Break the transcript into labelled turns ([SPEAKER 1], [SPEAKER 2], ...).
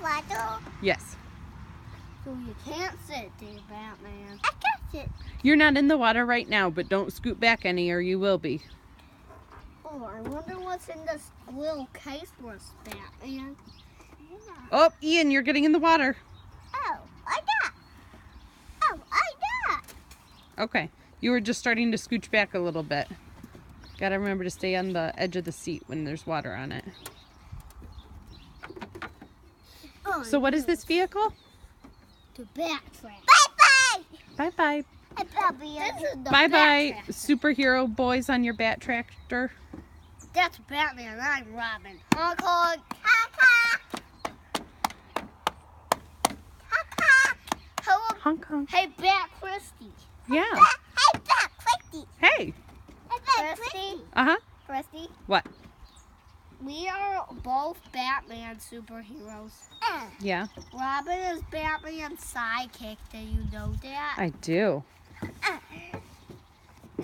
[SPEAKER 1] water?
[SPEAKER 2] Yes.
[SPEAKER 1] So you can't sit there, Batman. I can't sit.
[SPEAKER 2] You're not in the water right now, but don't scoot back any or you will be.
[SPEAKER 1] Oh, I wonder what's in this little case for us, Batman. Yeah.
[SPEAKER 2] Oh, Ian, you're getting in the water.
[SPEAKER 1] Oh, I got. Oh, I got.
[SPEAKER 2] Okay. You were just starting to scooch back a little bit. Gotta remember to stay on the edge of the seat when there's water on it.
[SPEAKER 1] Oh,
[SPEAKER 2] So what is this vehicle?
[SPEAKER 1] The backtrack. Bye-bye.
[SPEAKER 2] Bye-bye.
[SPEAKER 1] Bye-bye.
[SPEAKER 2] Superhero boys on your bat tractor.
[SPEAKER 1] That's Batman. I'm Robin. Honk, honk. Honk, honk. Honk, honk. Hello.
[SPEAKER 2] Honk honk.
[SPEAKER 1] Hey, Bat Christy.
[SPEAKER 2] Yeah.
[SPEAKER 1] Hey, Bat Christy.
[SPEAKER 2] Hey.
[SPEAKER 1] Hey, Bat Christy.
[SPEAKER 2] Uh-huh.
[SPEAKER 1] Christy.
[SPEAKER 2] What?
[SPEAKER 1] We are both Batman superheroes.
[SPEAKER 2] Yeah.
[SPEAKER 1] Robin is Batman's sidekick. Do you know that?
[SPEAKER 2] I do.